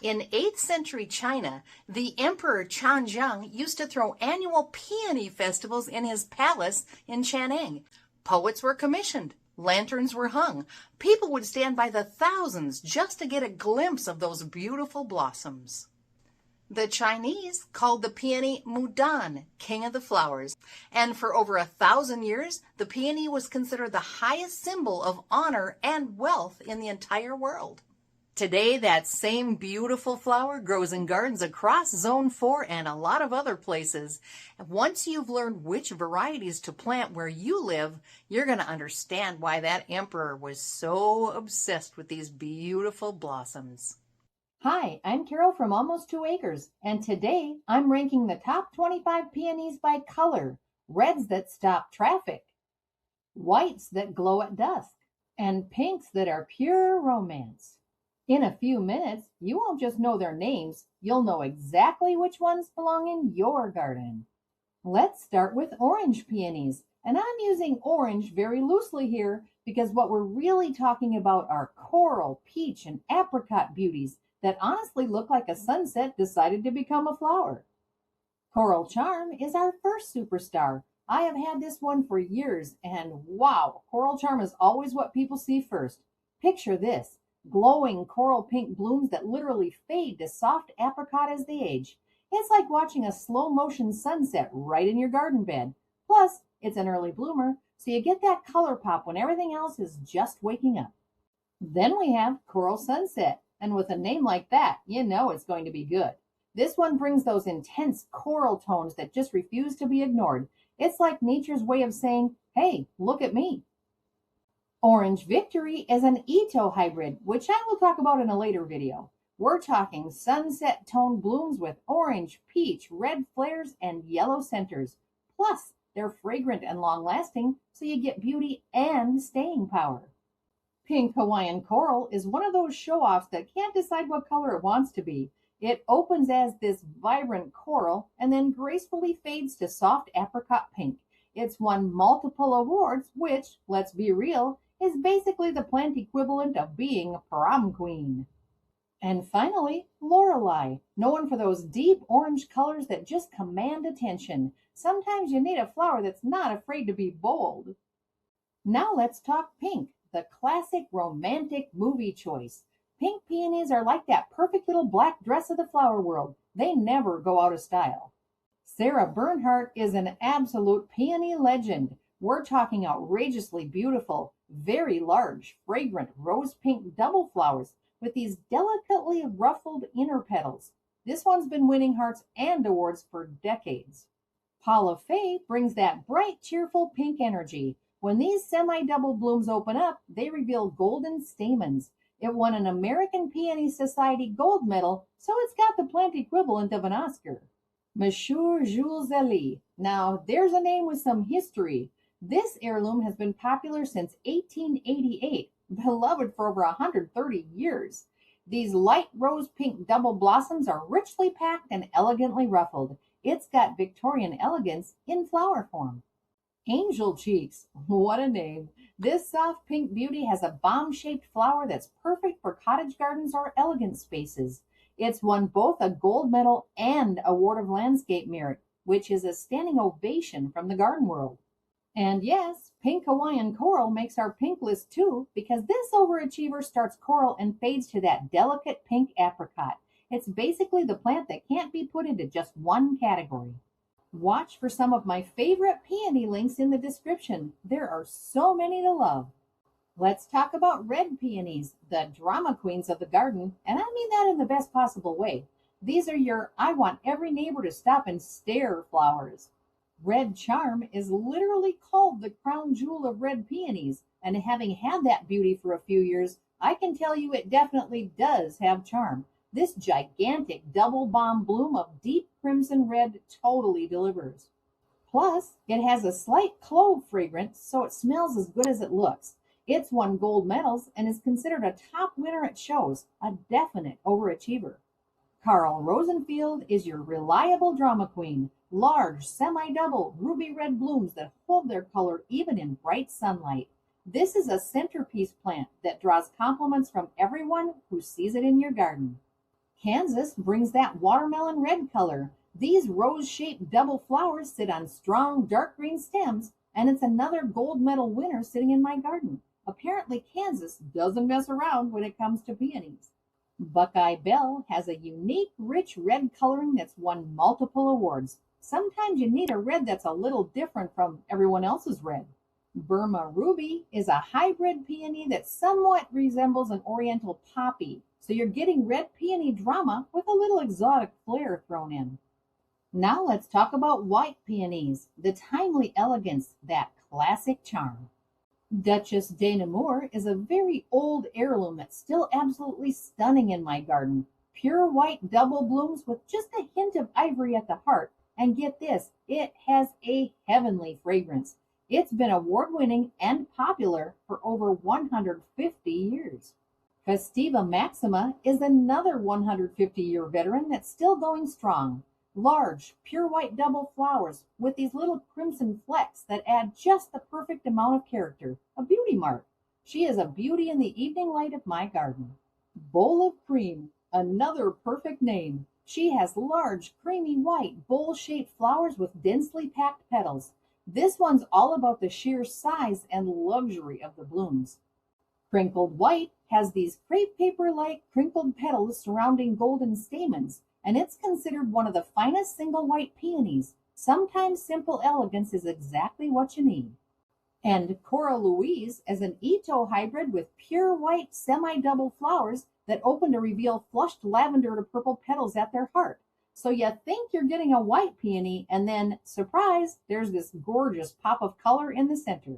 In 8th century China, the Emperor Xuanzong used to throw annual peony festivals in his palace in Chang'an. Poets were commissioned. Lanterns were hung. People would stand by the thousands just to get a glimpse of those beautiful blossoms. The Chinese called the peony Mudan, king of the flowers, and for over 1,000 years, the peony was considered the highest symbol of honor and wealth in the entire world. Today, that same beautiful flower grows in gardens across Zone 4 and a lot of other places. Once you've learned which varieties to plant where you live, you're going to understand why that emperor was so obsessed with these beautiful blossoms. Hi, I'm Carol from Almost 2 Acres, and today I'm ranking the top 25 peonies by color, reds that stop traffic, whites that glow at dusk, and pinks that are pure romance. In a few minutes, you won't just know their names, you'll know exactly which ones belong in your garden. Let's start with orange peonies, and I'm using orange very loosely here because what we're really talking about are coral, peach, and apricot beauties that honestly look like a sunset decided to become a flower. Coral Charm is our first superstar. I have had this one for years, and wow, Coral Charm is always what people see first. Picture this. Glowing coral pink blooms that literally fade to soft apricot as they age. It's like watching a slow motion sunset right in your garden bed. Plus, it's an early bloomer, so you get that color pop when everything else is just waking up. Then we have Coral Sunset, and with a name like that, you know it's going to be good. This one brings those intense coral tones that just refuse to be ignored. It's like nature's way of saying, hey, look at me. Orange Victory is an Ito hybrid, which I will talk about in a later video. We're talking sunset tone blooms with orange, peach, red flares, and yellow centers. Plus, they're fragrant and long-lasting, so you get beauty and staying power. Pink Hawaiian Coral is one of those show-offs that can't decide what color it wants to be. It opens as this vibrant coral and then gracefully fades to soft apricot pink. It's won multiple awards, which, let's be real, is basically the plant equivalent of being a prom queen. And finally, Lorelei, known for those deep orange colors that just command attention. Sometimes you need a flower that's not afraid to be bold. Now let's talk pink, the classic romantic movie choice. Pink peonies are like that perfect little black dress of the flower world. They never go out of style. Sarah Bernhardt is an absolute peony legend. We're talking outrageously beautiful, very large, fragrant rose pink double flowers with these delicately ruffled inner petals. This one's been winning hearts and awards for decades. Paula Fay brings that bright, cheerful pink energy. When these semi-double blooms open up, they reveal golden stamens. It won an American Peony Society gold medal, so it's got the plant equivalent of an Oscar. Monsieur Jules Elie. Now, there's a name with some history. This heirloom has been popular since 1888, beloved for over 130 years. These light rose pink double blossoms are richly packed and elegantly ruffled. It's got Victorian elegance in flower form. Angel Cheeks, what a name. This soft pink beauty has a bomb-shaped flower that's perfect for cottage gardens or elegant spaces. It's won both a gold medal and Award of Landscape Merit, which is a standing ovation from the garden world. And yes, Pink Hawaiian Coral makes our pink list too, because this overachiever starts coral and fades to that delicate pink apricot. It's basically the plant that can't be put into just one category. Watch for some of my favorite peony links in the description. There are so many to love. Let's talk about red peonies, the drama queens of the garden, and I mean that in the best possible way. These are your I want every neighbor to stop and stare flowers. Red Charm is literally called the crown jewel of red peonies, and having had that beauty for a few years, I can tell you it definitely does have charm. This gigantic double bomb bloom of deep crimson red totally delivers. Plus, it has a slight clove fragrance, so it smells as good as it looks. It's won gold medals and is considered a top winner at shows, a definite overachiever. Carl Rosenfield is your reliable drama queen. Large, semi-double, ruby red blooms that hold their color even in bright sunlight. This is a centerpiece plant that draws compliments from everyone who sees it in your garden. Kansas brings that watermelon red color. These rose-shaped double flowers sit on strong dark green stems, and it's another gold medal winner sitting in my garden. Apparently, Kansas doesn't mess around when it comes to peonies. Buckeye Belle has a unique, rich red coloring that's won multiple awards. Sometimes you need a red that's a little different from everyone else's red. Burma Ruby is a hybrid peony that somewhat resembles an oriental poppy, so you're getting red peony drama with a little exotic flair thrown in. Now let's talk about white peonies, the timely elegance, that classic charm. Duchess de Nemours is a very old heirloom that's still absolutely stunning in my garden. Pure white double blooms with just a hint of ivory at the heart. And get this, it has a heavenly fragrance. It's been award-winning and popular for over 150 years. Festiva Maxima is another 150-year veteran that's still going strong. Large, pure white double flowers with these little crimson flecks that add just the perfect amount of character. A beauty mark. She is a beauty in the evening light of my garden. Bowl of Cream, another perfect name. She has large, creamy white, bowl-shaped flowers with densely packed petals. This one's all about the sheer size and luxury of the blooms. Crinkled White has these crepe paper-like crinkled petals surrounding golden stamens, and it's considered one of the finest single white peonies. Sometimes simple elegance is exactly what you need. And Cora Louise is an Ito hybrid with pure white semi-double flowers that open to reveal flushed lavender to purple petals at their heart. So you think you're getting a white peony, and then, surprise, there's this gorgeous pop of color in the center.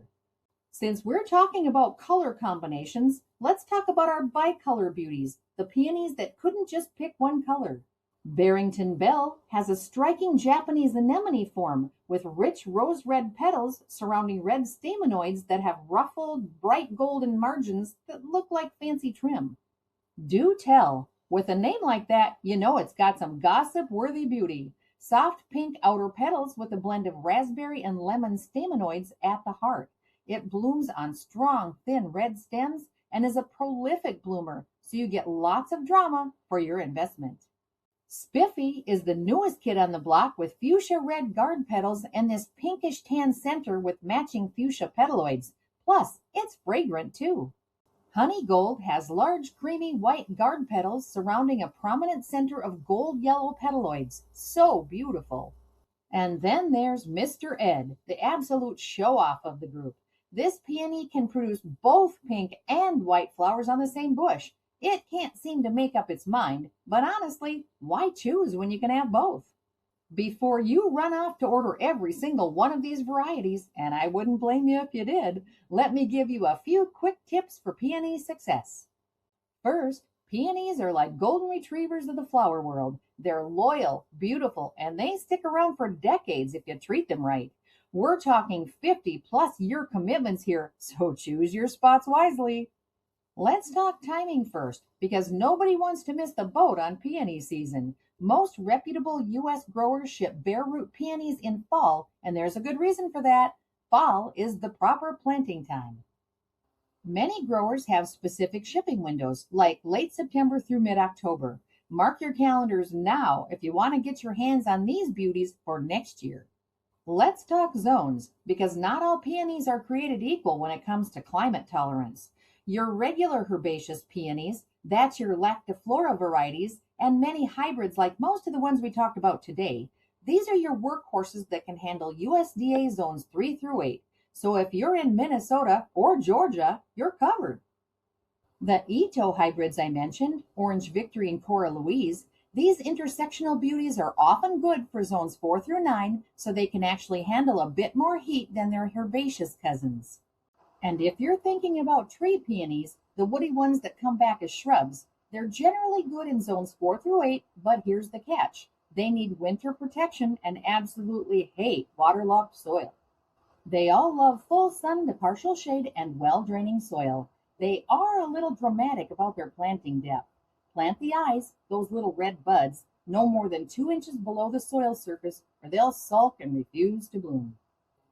Since we're talking about color combinations, let's talk about our bicolor beauties, the peonies that couldn't just pick one color. Barrington Belle has a striking Japanese anemone form with rich rose-red petals surrounding red stamenoids that have ruffled, bright golden margins that look like fancy trim. Do tell, with a name like that, you know it's got some gossip-worthy beauty. Soft pink outer petals with a blend of raspberry and lemon stamenoids at the heart. It blooms on strong, thin red stems and is a prolific bloomer, so you get lots of drama for your investment. Spiffy is the newest kid on the block with fuchsia red guard petals and this pinkish tan center with matching fuchsia petaloids. Plus, it's fragrant too. Honeygold has large creamy white guard petals surrounding a prominent center of gold yellow petaloids. So beautiful. And then there's Mr. Ed, the absolute show-off of the group. This peony can produce both pink and white flowers on the same bush. It can't seem to make up its mind, but honestly, why choose when you can have both? Before you run off to order every single one of these varieties, and I wouldn't blame you if you did, let me give you a few quick tips for peony success. First, peonies are like golden retrievers of the flower world. They're loyal, beautiful, and they stick around for decades if you treat them right. We're talking 50-plus year commitments here, so choose your spots wisely. Let's talk timing first, because nobody wants to miss the boat on peony season. Most reputable U.S. growers ship bare root peonies in fall, and there's a good reason for that. Fall is the proper planting time. Many growers have specific shipping windows, like late September through mid-October. Mark your calendars now if you want to get your hands on these beauties for next year. Let's talk zones, because not all peonies are created equal when it comes to climate tolerance. Your regular herbaceous peonies, that's your lactiflora varieties, and many hybrids like most of the ones we talked about today, these are your workhorses that can handle USDA zones 3 through 8. So if you're in Minnesota or Georgia, you're covered. The Ito hybrids I mentioned, Orange Victory and Cora Louise, these intersectional beauties are often good for zones 4 through 9, so they can actually handle a bit more heat than their herbaceous cousins. And if you're thinking about tree peonies, the woody ones that come back as shrubs, they're generally good in zones 4 through 8, but here's the catch. They need winter protection and absolutely hate waterlogged soil. They all love full sun to partial shade and well-draining soil. They are a little dramatic about their planting depth. Plant the eyes, those little red buds, no more than 2 inches below the soil surface, or they'll sulk and refuse to bloom.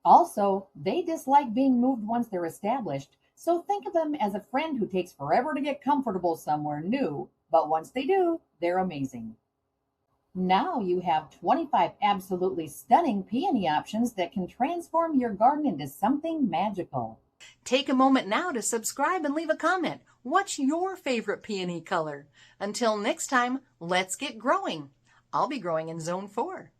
Also, they dislike being moved once they're established, so think of them as a friend who takes forever to get comfortable somewhere new. but once they do, they're amazing. Now you have 25 absolutely stunning peony options that can transform your garden into something magical. Take a moment now to subscribe and leave a comment. What's your favorite peony color? Until next time, let's get growing. I'll be growing in Zone 4.